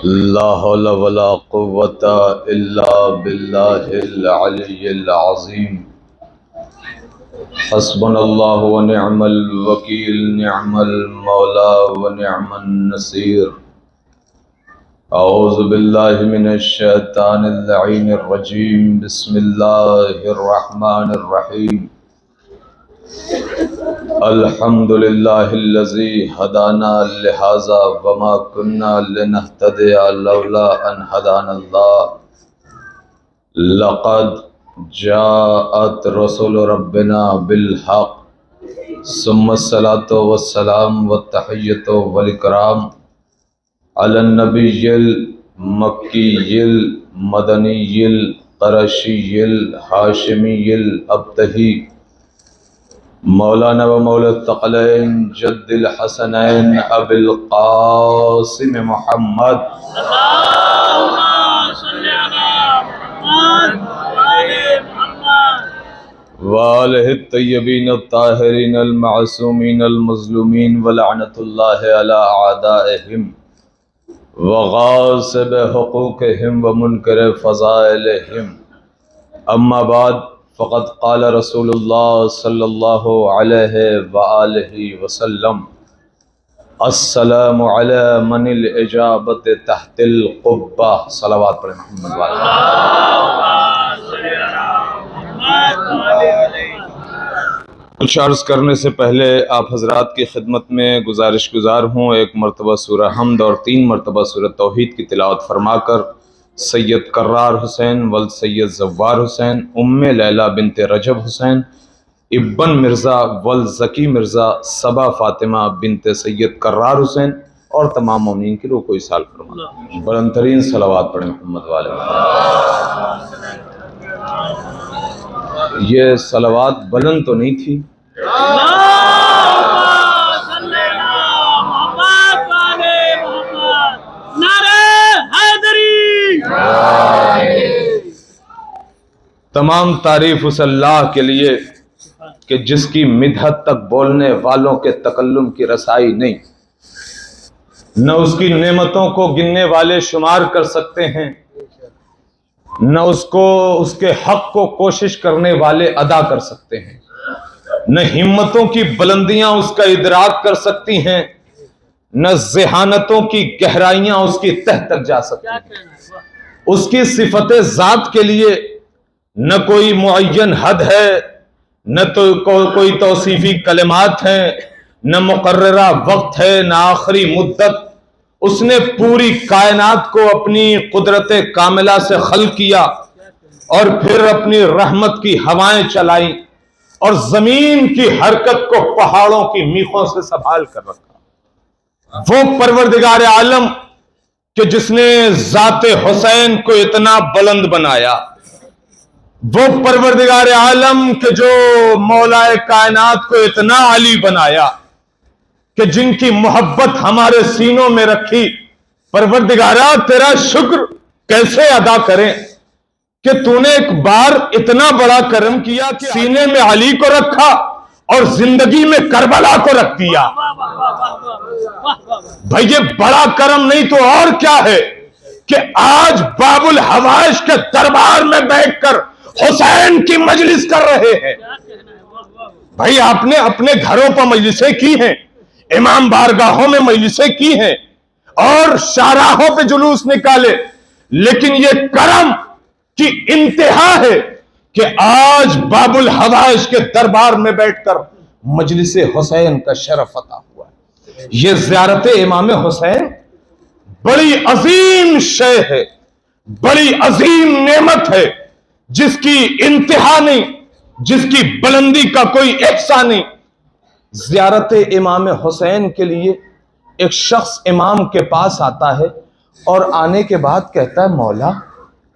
لا حول ولا قوة الا باللہ العلی العظیم۔ حسبنا اللہ ونعم الوکیل، نعم المولا ونعم النصیر۔ اعوذ باللہ من الشیطان اللعین الرجیم، بسم اللہ الرحمن الرحیم۔ الحمد للہ الذی ہدانا لہذا وما کنا لنہتدی لولا ان ہدانا اللہ۔ لقد جاءت رسول ربنا بالحق، ثم الصلاة والسلام والتحیۃ والاکرام علی النبی المکی المدنی القرشی الہاشمی الابتہی، مولانا و مولا الثقلین جد الحسنین ابی القاسم محمد وآلہ الطیبین الطاہرین المعصومین المظلومین ولعنۃ اللہ علی اعدائہم وغاصب حقوقہم ومنکر فضائلہم۔ اما بعد، فقد قال رسول اللہ صلی اللہ علیہ وآلہ وسلم: السلام علی من الاجابت تحت القبہ۔ صلوات پڑھیں محمد کچھ عرض کرنے سے پہلے آپ حضرات کی خدمت میں گزارش گزار ہوں، ایک مرتبہ سورہ حمد اور 3 مرتبہ سورہ توحید کی تلاوت فرما کر سید کرار حسین ول سید زوار حسین، ام لیلہ بنت رجب حسین، ابن مرزا ول زکی مرزا، صبا فاطمہ بنت سید کرار حسین اور تمام مومنین کی روح کو ایصال فرما۔ بلند ترین صلوات پڑھیں محمد والے محمد۔ یہ صلوات بلند تو نہیں تھی، تمام تعریف اس اللہ کے لیے کہ جس کی مدحت تک بولنے والوں کے تکلم کی رسائی نہیں، نہ اس کی نعمتوں کو گننے والے شمار کر سکتے ہیں، نہ اس کے حق کو کوشش کرنے والے ادا کر سکتے ہیں، نہ ہمتوں کی بلندیاں اس کا ادراک کر سکتی ہیں، نہ ذہانتوں کی گہرائیاں اس کی تہ تک جا سکتی ہیں۔ اس کی صفت ذات کے لیے نہ کوئی معین حد ہے، نہ تو کوئی توصیفی کلمات ہیں، نہ مقررہ وقت ہے، نہ آخری مدت۔ اس نے پوری کائنات کو اپنی قدرت کاملہ سے خلق کیا اور پھر اپنی رحمت کی ہوائیں چلائیں اور زمین کی حرکت کو پہاڑوں کی میخوں سے سنبھال کر رکھا۔ وہ پروردگار عالم کہ جس نے ذات حسین کو اتنا بلند بنایا، وہ پروردگار عالم کہ جو مولا کائنات کو اتنا عالی بنایا کہ جن کی محبت ہمارے سینوں میں رکھی، پروردگارہ تیرا شکر کیسے ادا کریں کہ تو نے ایک بار اتنا بڑا کرم کیا کہ سینے میں علی کو رکھا اور زندگی میں کربلا کو رکھ دیا۔ بھائی یہ بڑا کرم نہیں تو اور کیا ہے کہ آج باب الحوائش کے دربار میں بیٹھ کر حسین کی مجلس کر رہے ہیں۔ بھائی آپ نے اپنے گھروں پر مجلسیں کی ہیں، امام بارگاہوں میں مجلسیں کی ہیں اور شاہراہوں پہ جلوس نکالے، لیکن یہ کرم کی انتہا ہے کہ آج باب الحوائش کے دربار میں بیٹھ کر مجلس حسین کا شرف عطا ہوا ہے۔ یہ زیارت امام حسین بڑی عظیم شے ہے، بڑی عظیم نعمت ہے، جس کی انتہا نہیں، جس کی بلندی کا کوئی احصا نہیں۔ زیارت امام حسین کے لیے ایک شخص امام کے پاس آتا ہے اور آنے کے بعد کہتا ہے مولا،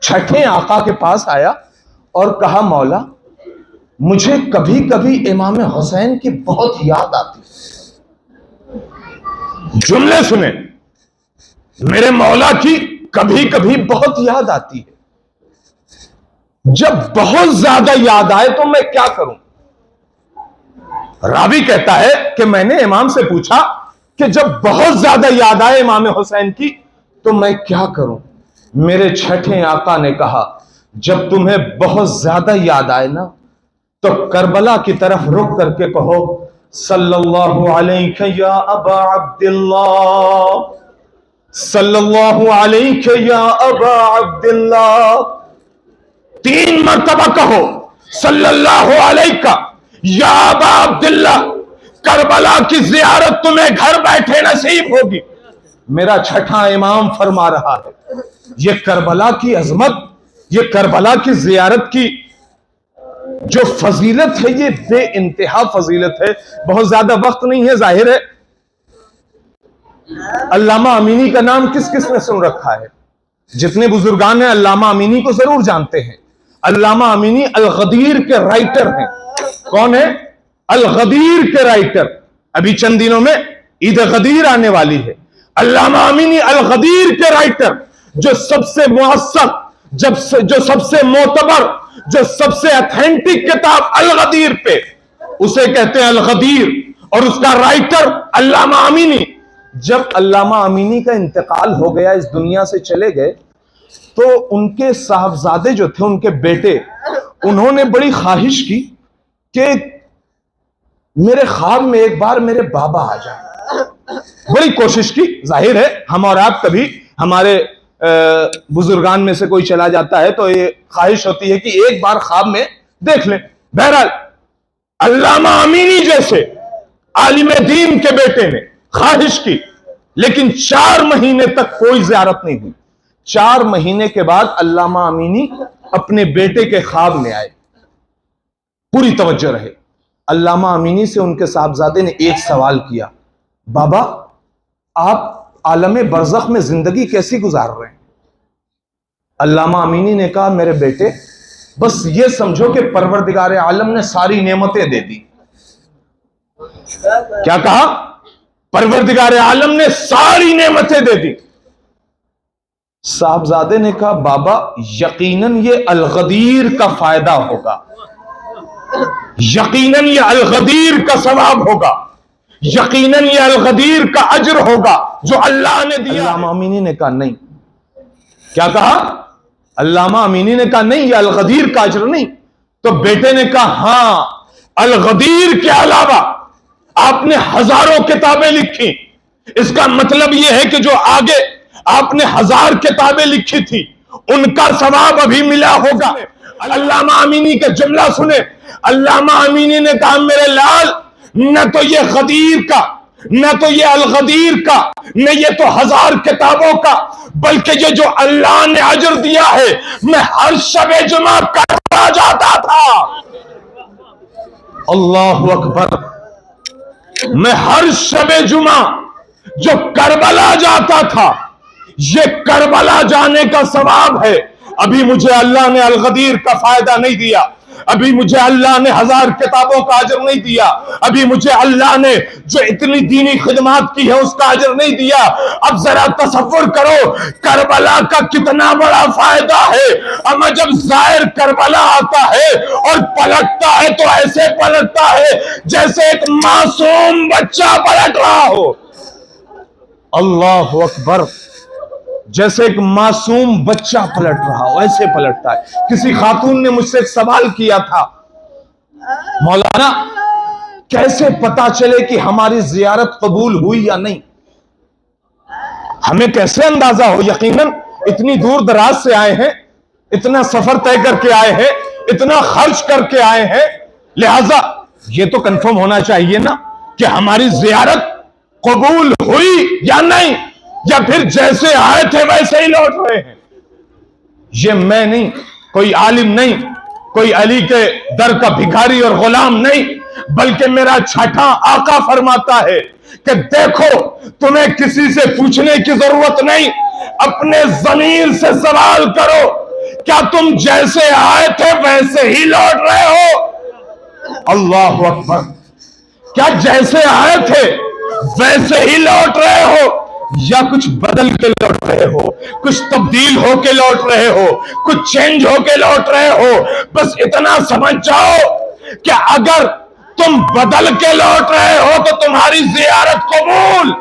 چھٹے آقا کے پاس آیا اور کہا مولا مجھے کبھی کبھی امام حسین کی بہت یاد آتی ہے۔ جملے سنیں، میرے مولا کی کبھی کبھی بہت یاد آتی ہے۔ جب بہت زیادہ یاد آئے تو میں کیا کروں؟ راوی کہتا ہے کہ میں نے امام سے پوچھا کہ جب بہت زیادہ یاد آئے امام حسین کی تو میں کیا کروں؟ میرے چھٹے آقا نے کہا جب تمہیں بہت زیادہ یاد آئے نا تو کربلا کی طرف رخ کر کے کہو صلی اللہ علیہ یا ابا عبداللہ، صلی اللہ علیہ یا ابا عبداللہ، 3 مرتبہ کہو صلی اللہ علیہ یا ابا عبداللہ، کربلا کی زیارت تمہیں گھر بیٹھے نصیب ہوگی۔ میرا چھٹا امام فرما رہا ہے یہ کربلا کی عظمت، یہ کربلا کی زیارت کی جو فضیلت ہے یہ بے انتہا فضیلت ہے۔ بہت زیادہ وقت نہیں ہے، ظاہر ہے علامہ امینی کا نام کس کس نے سن رکھا ہے؟ جتنے بزرگان ہیں علامہ امینی کو ضرور جانتے ہیں۔ علامہ امینی الغدیر کے رائٹر ہیں۔ کون ہے؟ الغدیر کے رائٹر۔ ابھی چند دنوں میں عید غدیر آنے والی ہے۔ علامہ امینی الغدیر کے رائٹر، جو سب سے مؤثر، جو سب سے معتبر، جو سب سے اتھینٹک کتاب الغدیر پہ، اسے کہتے ہیں الغدیر، اور اس کا رائٹر علامہ امینی۔ جب علامہ امینی کا انتقال ہو گیا، اس دنیا سے چلے گئے، تو ان کے صاحبزادے جو تھے، ان کے بیٹے، انہوں نے بڑی خواہش کی کہ میرے خواب میں ایک بار میرے بابا آ جائیں۔ بڑی کوشش کی، ظاہر ہے ہم اور آپ کبھی ہمارے بزرگان میں سے کوئی چلا جاتا ہے تو یہ خواہش ہوتی ہے کہ ایک بار خواب میں دیکھ لیں۔ بہرحال علامہ امینی جیسے عالم دین کے بیٹے نے خواہش کی، لیکن 4 مہینے تک کوئی زیارت نہیں ہوئی۔ 4 مہینے کے بعد علامہ امینی اپنے بیٹے کے خواب میں آئے۔ پوری توجہ رہے، علامہ امینی سے ان کے صاحبزادے نے ایک سوال کیا، بابا آپ عالم برزخ میں زندگی کیسی گزار رہے ہیں؟ علامہ امینی نے کہا میرے بیٹے بس یہ سمجھو کہ پروردگار عالم نے ساری نعمتیں دے دی۔ کیا کہا؟ پروردگار عالم نے ساری نعمتیں دے دی۔ صاحبزادے نے کہا بابا یقیناً یہ الغدیر کا فائدہ ہوگا، یقیناً یہ الغدیر کا ثواب ہوگا، یقیناً یہ الغدیر کا اجر ہوگا جو اللہ نے دیا۔ علامہ امینی نے کہا نہیں۔ کیا کہا؟ علامہ امینی نے کہا نہیں، یہ الغدیر کا اجر نہیں۔ تو بیٹے نے کہا ہاں، الغدیر کے علاوہ آپ نے ہزاروں کتابیں لکھی، اس کا مطلب یہ ہے کہ جو آگے آپ نے 1000 کتابیں لکھی تھی ان کا ثواب ابھی ملا ہوگا۔ علامہ امینی کا جملہ سنیں، علامہ امینی نے کہا میرے لال نہ تو یہ غدیر کا، نہ تو یہ الغدیر کا، نہ یہ تو 1000 کتابوں کا، بلکہ یہ جو اللہ نے اجر دیا ہے میں ہر شب جمعہ کربلا جاتا تھا۔ اللہ اکبر، میں ہر شب جمعہ جو کربلا جاتا تھا، یہ کربلا جانے کا ثواب ہے۔ ابھی مجھے اللہ نے الغدیر کا فائدہ نہیں دیا، ابھی مجھے اللہ نے 1000 کتابوں کا اجر نہیں دیا، ابھی مجھے اللہ نے جو اتنی دینی خدمات کی ہے اس کا اجر نہیں دیا۔ اب ذرا تصور کرو کربلا کا کتنا بڑا فائدہ ہے۔ اما جب زائر کربلا آتا ہے اور پلٹتا ہے تو ایسے پلٹتا ہے جیسے ایک معصوم بچہ پلٹ رہا ہو۔ اللہ اکبر، جیسے ایک معصوم بچہ پلٹ رہا ہو ایسے پلٹتا ہے۔ کسی خاتون نے مجھ سے ایک سوال کیا تھا، مولانا کیسے پتا چلے کہ ہماری زیارت قبول ہوئی یا نہیں؟ ہمیں کیسے اندازہ ہو؟ یقیناً اتنی دور دراز سے آئے ہیں، اتنا سفر طے کر کے آئے ہیں، اتنا خرچ کر کے آئے ہیں، لہذا یہ تو کنفرم ہونا چاہیے نا کہ ہماری زیارت قبول ہوئی یا نہیں، یا پھر جیسے آئے تھے ویسے ہی لوٹ رہے ہیں۔ یہ میں نہیں، کوئی عالم نہیں، کوئی علی کے در کا بھکاری اور غلام نہیں، بلکہ میرا چھٹا آقا فرماتا ہے کہ دیکھو تمہیں کسی سے پوچھنے کی ضرورت نہیں، اپنے ضمیر سے سوال کرو کیا تم جیسے آئے تھے ویسے ہی لوٹ رہے ہو؟ اللہ اکبر، کیا جیسے آئے تھے ویسے ہی لوٹ رہے ہو یا کچھ بدل کے لوٹ رہے ہو، کچھ تبدیل ہو کے لوٹ رہے ہو، کچھ چینج ہو کے لوٹ رہے ہو؟ بس اتنا سمجھ جاؤ کہ اگر تم بدل کے لوٹ رہے ہو تو تمہاری زیارت قبول۔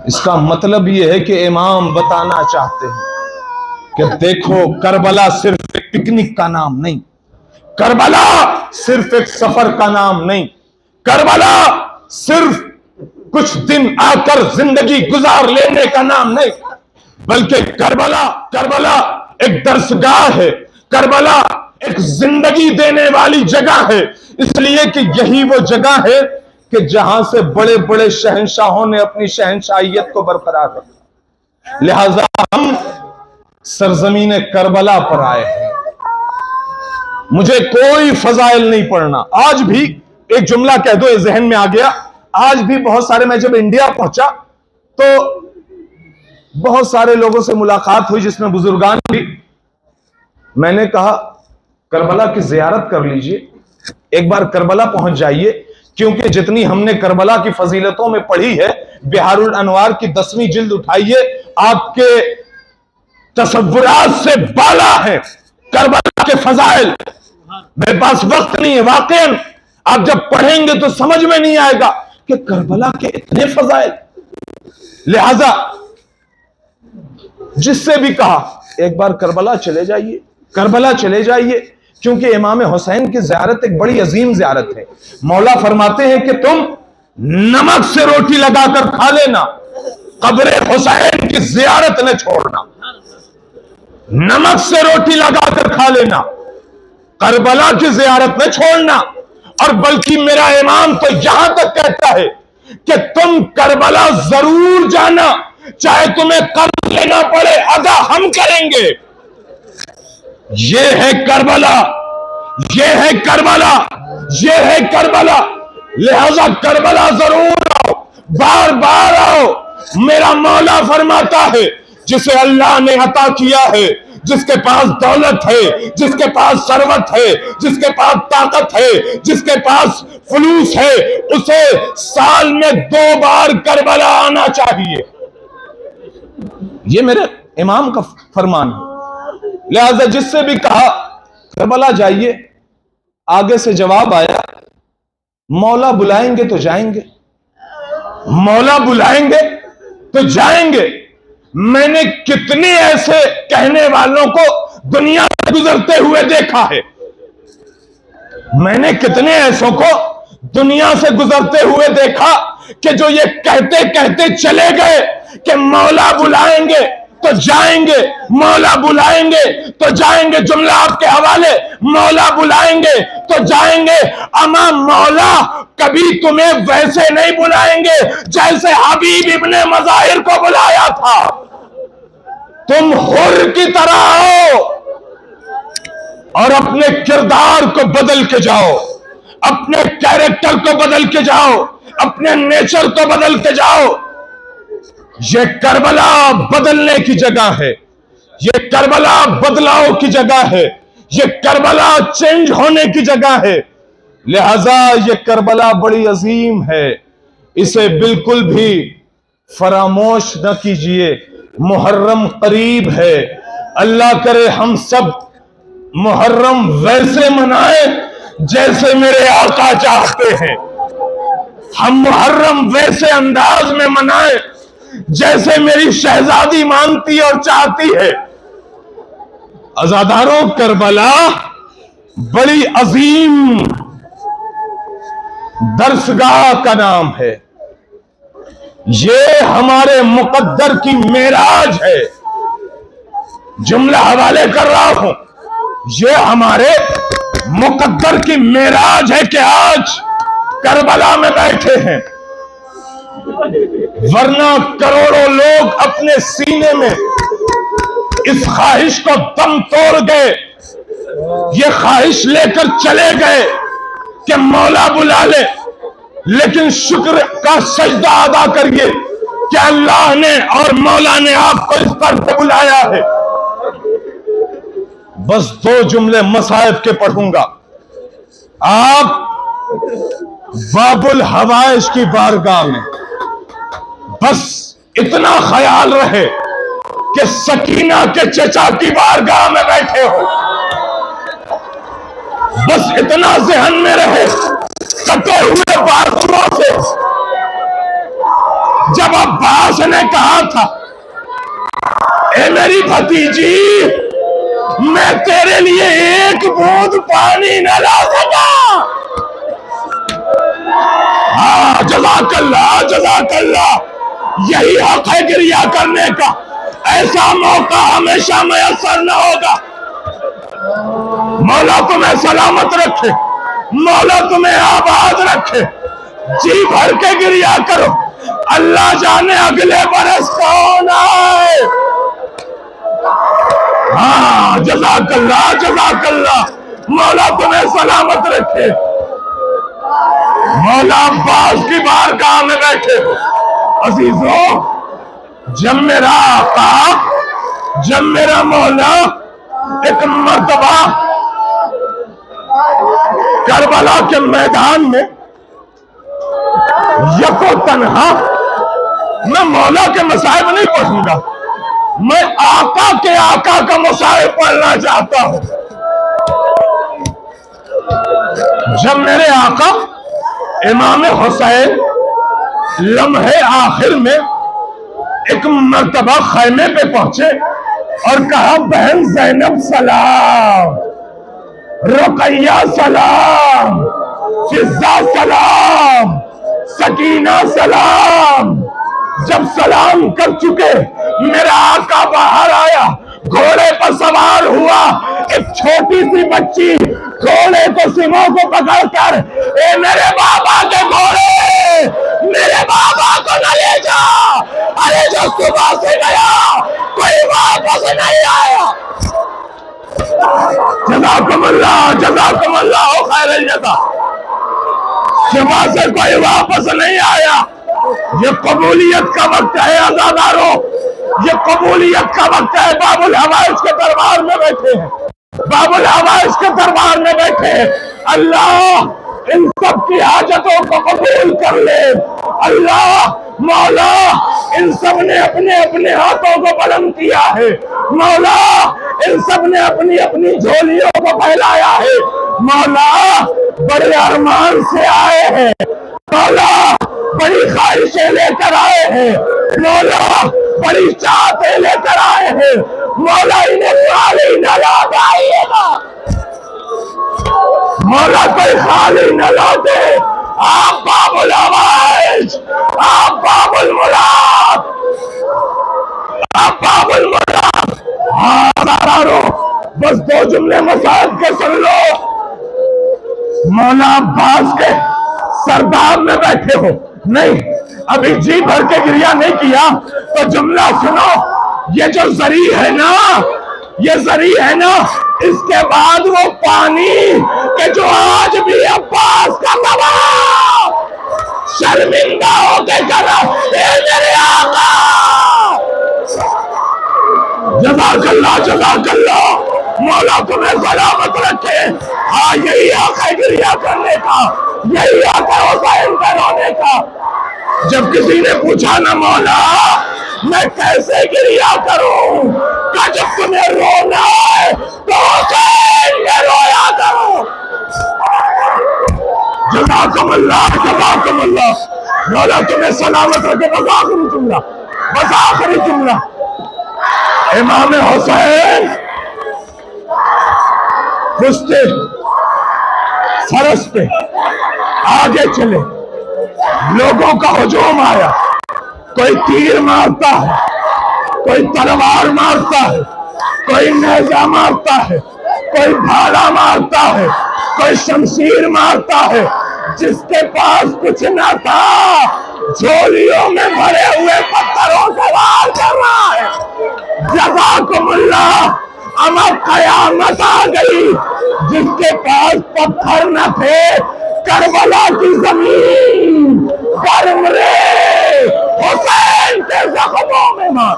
اس کا مطلب یہ ہے کہ امام بتانا چاہتے ہیں کہ دیکھو کربلا صرف ایک پکنک کا نام نہیں، کربلا صرف ایک سفر کا نام نہیں، کربلا صرف کچھ دن آ کر زندگی گزار لینے کا نام نہیں، بلکہ کربلا ایک درسگاہ ہے، کربلا ایک زندگی دینے والی جگہ ہے، اس لیے کہ یہی وہ جگہ ہے کہ جہاں سے بڑے بڑے شہنشاہوں نے اپنی شہنشاہیت کو برقرار رکھا، لہذا ہم سرزمین کربلا پر آئے ہیں۔ مجھے کوئی فضائل نہیں پڑھنا، آج بھی ایک جملہ کہہ دو، یہ ذہن میں آ گیا، آج بھی بہت سارے، میں جب انڈیا پہنچا تو بہت سارے لوگوں سے ملاقات ہوئی جس میں بزرگان بھی، میں نے کہا کربلا کی زیارت کر لیجئے، ایک بار کربلا پہنچ جائیے، کیونکہ جتنی ہم نے کربلا کی فضیلتوں میں پڑھی ہے، بحار الانوار کی 10ویں جلد اٹھائیے، آپ کے تصورات سے بالا ہے کربلا کے فضائل۔ میرے پاس وقت نہیں ہے، واقعاً آپ جب پڑھیں گے تو سمجھ میں نہیں آئے گا کہ کربلا کے اتنے فضائل۔ لہذا جس سے بھی کہا ایک بار کربلا چلے جائیے، کربلا چلے جائیے، کیونکہ امام حسین کی زیارت ایک بڑی عظیم زیارت ہے۔ مولا فرماتے ہیں کہ تم نمک سے روٹی لگا کر کھا لینا، قبر حسین کی زیارت نہ چھوڑنا، نمک سے روٹی لگا کر کھا لینا، کربلا کی زیارت نہ چھوڑنا، اور بلکہ میرا امام تو یہاں تک کہتا ہے کہ تم کربلا ضرور جانا، چاہے تمہیں قرض لینا پڑے، ادا ہم کریں گے۔ یہ ہے کربلا، یہ ہے کربلا، یہ ہے کربلا، لہذا کربلا ضرور آؤ، بار بار آؤ۔ میرا مولا فرماتا ہے جسے اللہ نے عطا کیا ہے، جس کے پاس دولت ہے، جس کے پاس ثروت ہے، جس کے پاس طاقت ہے، جس کے پاس فلوس ہے، اسے سال میں 2 بار کربلا آنا چاہیے۔ یہ میرے امام کا فرمان ہے۔ لہذا جس سے بھی کہا کربلا جائیے، آگے سے جواب آیا مولا بلائیں گے تو جائیں گے، مولا بلائیں گے تو جائیں گے۔ میں نے کتنے ایسے کہنے والوں کو دنیا سے گزرتے ہوئے دیکھا ہے، میں نے کتنے ایسوں کو دنیا سے گزرتے ہوئے دیکھا کہ جو یہ کہتے کہتے چلے گئے کہ مولا بلائیں گے تو جائیں گے، مولا بلائیں گے تو جائیں گے، جملہ آپ کے حوالے، مولا بلائیں گے تو جائیں گے، اما مولا کبھی تمہیں ویسے نہیں بلائیں گے جیسے حبیب ابن مظاہر کو بلایا تھا۔ تم حر کی طرح آؤ اور اپنے کردار کو بدل کے جاؤ، اپنے کیریکٹر کو بدل کے جاؤ، اپنے نیچر کو بدل کے جاؤ۔ یہ کربلا بدلنے کی جگہ ہے، یہ کربلا بدلاؤ کی جگہ ہے، یہ کربلا چینج ہونے کی جگہ ہے۔ لہذا یہ کربلا بڑی عظیم ہے، اسے بالکل بھی فراموش نہ کیجئے۔ محرم قریب ہے، اللہ کرے ہم سب محرم ویسے منائیں جیسے میرے آقا چاہتے ہیں، ہم محرم ویسے انداز میں منائیں جیسے میری شہزادی مانتی اور چاہتی ہے۔ عزاداروں، کربلا بڑی عظیم درسگاہ کا نام ہے، یہ ہمارے مقدر کی معراج ہے۔ جملہ حوالے کر رہا ہوں، یہ ہمارے مقدر کی معراج ہے کہ آج کربلا میں بیٹھے ہیں، ورنہ کروڑوں لوگ اپنے سینے میں اس خواہش کو دم توڑ گئے، یہ خواہش لے کر چلے گئے کہ مولا بلا لے، لیکن شکر کا سجدہ ادا کریے کہ اللہ نے اور مولا نے آپ کو اس پر بلایا ہے۔ بس 2 جملے مصائب کے پڑھوں گا، آپ باب الحوائج کی بارگاہ میں بس اتنا خیال رہے کہ سکینہ کے چچا کی بارگاہ میں بیٹھے ہو، بس اتنا ذہن میں رہے، کٹے ہوئے بازوؤں سے جب عباس نے کہا تھا اے میری بھتیجی میں تیرے لیے ایک بوند پانی نہ لا سکا، ہاں جزاک اللہ، یہی حق ہے گریہ کرنے کا، ایسا موقع ہمیشہ میسر نہ ہوگا۔ مولا تمہیں سلامت رکھے، مولا تمہیں آباد رکھے، جی بھر کے گریہ کرو، اللہ جانے اگلے برس کون آئے۔ ہاں جزاک اللہ، مولا تمہیں سلامت رکھے۔ مولا عباس کی بارگاہ میں بیٹھے ہو عزیزوں، جب میرا آقا، جب میرا مولا ایک مرتبہ کربلا کے میدان میں یکو تنہا، میں مولا کے مصائب نہیں پڑھوں گا، میں آقا کے آقا کا مصائب پڑھنا چاہتا ہوں۔ جب میرے آقا امام حسین لمحے آخر میں ایک مرتبہ خیمے پہ پہنچے اور کہا بہن زینب سلام، رقیہ سلام، فضہ سلام، سکینہ سلام۔ جب سلام کر چکے میرا آقا باہر آیا، گھوڑے پر سوار ہوا، ایک چھوٹی سی بچی گھوڑے کو سموں کو پکڑ کر اے میرے بابا کے گھوڑے، میرے بابا کو نہ لے جا، ارے جو صبح سے گیا کوئی واپس نہیں آیا۔ جزاکم اللہ خیر الجزا، صبح سے کوئی واپس نہیں آیا۔ یہ قبولیت کا وقت ہے عزادارو، یہ قبولیت کا وقت ہے۔ باب الحوائج کے دربار میں بیٹھے ہیں، باب الحوائج کے دربار میں بیٹھے ہیں۔ اللہ ان سب کی حاجتوں کو قبول کر لے۔ اللہ مولا ان سب نے اپنے اپنے ہاتھوں کو بلند کیا ہے، مولا ان سب نے اپنی اپنی جھولیوں کو پھیلایا ہے، مولا بڑے ارمان سے آئے ہیں، مولا بڑی خواہشیں لے کر آئے ہیں، مولا بڑی چاہتیں لے کر آئے ہیں، مولا انہیں خالی نہ لوٹ آئیے گا، مولا کوئی خالی نہ لوٹے۔ آپ باب الحوائج، آپ باب المراد، آپ باب المراد۔ ہاں بس دو جملے مسائل کے سن لو۔ مولا عباس کے سردار میں بیٹھے ہو، نہیں ابھی جی بھر کے گریہ نہیں کیا تو جملہ سنو، یہ جو زری ہے نا، یہ زری ہے نا، اس کے بعد وہ پانی کہ جو آج بھی عباس کا بابا شرمندہ ہو کے کر رہا، اے میرے آقا جزاک اللہ، مولا تمہیں سلامت رکھے۔ ہاں یہی حق ہے گریہ کرنے کا، یہی حق ہے حسین کا رونے کا۔ جب کسی نے پوچھا نا مولا میں کیسے گریہ کروں، کہ جب تمہیں رونا ہے تو حسین میں رویا کرو۔ جزاکم اللہ، مولا تمہیں سلامت رکھے۔ بس آخری جملہ، امام حسین پشتے فرس پہ آگے چلے، لوگوں کا ہجوم آیا، کوئی تیر مارتا ہے، کوئی تلوار مارتا ہے، کوئی نیزہ مارتا ہے، کوئی بھالا مارتا ہے، کوئی شمشیر مارتا ہے۔ جس کے پاس کچھ نہ تھا جھولیوں میں بھرے ہوئے پتھروں سے وار کر رہا ہے۔ جزاکم اللہ، اما قیامت آ گئی۔ جس کے پاس پتھر نہ تھے کربلا کی زمین گرم رے حسین کے زخموں میں مار،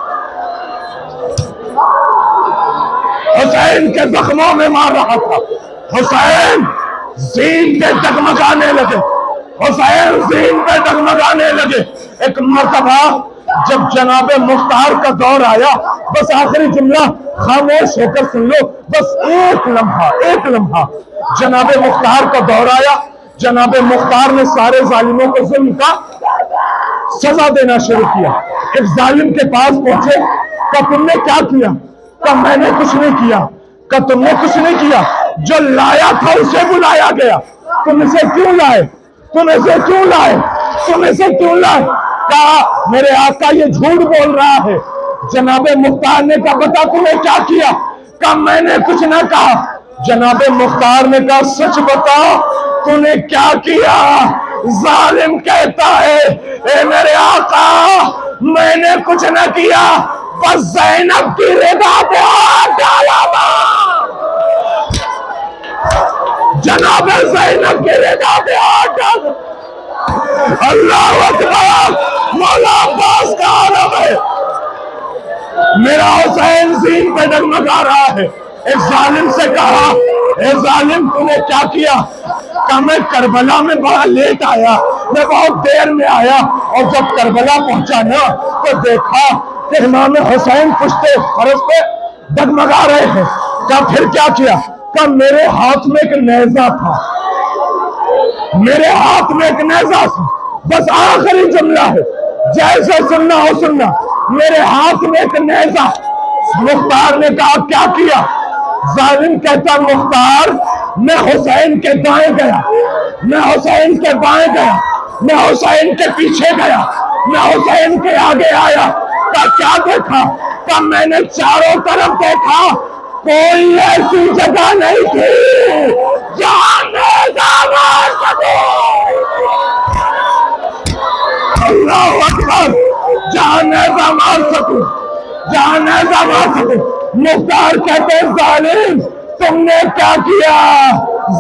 حسین کے زخموں میں مار رہا تھا۔ حسین زین پہ ڈگمگانے لگے، حسین زین پہ ڈگمگانے لگے۔ ایک مرتبہ جب جناب مختار کا دور آیا، بس آخری جملہ خاموش ہو کر سن لو، بس ایک لمحہ جناب مختار کا دور آیا۔ جناب مختار نے سارے ظالموں کو ظلم کا سزا دینا شروع کیا. ایک ظالم کے پاس پہنچے, کہا تم نے کیا کیا؟ کہا میں نے کچھ نہیں کیا. کہا تم نے کچھ نہیں کیا, جو لایا تھا اسے بلایا گیا. تم اسے کیوں لائے؟ تم اسے کیوں لائے؟ تم اسے کیوں لائے؟ کہا میرے آقا یہ جھوٹ بول رہا ہے. جناب مختار نے کہا بتا تم نے کیا کیا؟ کہا میں نے کچھ نہ کہا. جناب مختار نے کہا سچ بتا تو نے کیا کیا؟ ظالم کہتا ہے اے میرے آقا میں نے کچھ نہ کیا, بس زینب کی رضا پہ ہاتھ ڈالا تھا. جناب زینب کی رضا پہ ہاتھ ڈالا. اللہ اکبر, مولا عباس کا عالم ہے. میرا حسین زین پہ ڈگمگا رہا ہے. ایک ظالم سے کہا اے ظالم تو نے کیا کیا؟ کہا میں کربلا میں بڑا لیٹ آیا, میں بہت دیر میں آیا, اور جب کربلا پہنچا نا تو دیکھا کہ امام حسین پشتے فرس پہ ڈگمگا رہے ہیں. کہا پھر کیا کیا؟ کہا میرے ہاتھ میں ایک نیزہ تھا, میرے ہاتھ میں ایک نیزہ تھا. بس آخری جملہ ہے, جیسے سننا ہو سننا. میرے ہاتھ میں ایک نیزہ. مختار نے کہا کیا کیا؟ ظالم کہتا مختار میں حسین کے دائیں گیا, میں حسین کے بائیں گیا, میں حسین کے پیچھے گیا, میں حسین کے آگے آیا. کہا کیا دیکھا؟ کہا میں نے چاروں طرف دیکھا, کوئی ایسی جگہ نہیں تھی جہاں نیزہ مار سکوں. اللہ اکبر, جہاں نیزہ مار سکوں, جہاں نیزہ مار سکوں. مختار کہتے ظالم تم نے کیا کیا؟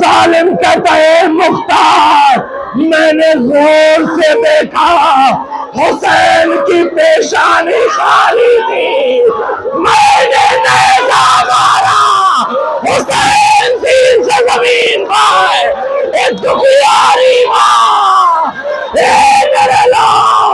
ظالم کہتا ہے مختار میں نے غور سے دیکھا حسین کی پیشانی خالی تھی, میں نے نیزہ مارا, حسین زین سے زمین پائے. ایک دکھیاری ماں اے میرے لوگ.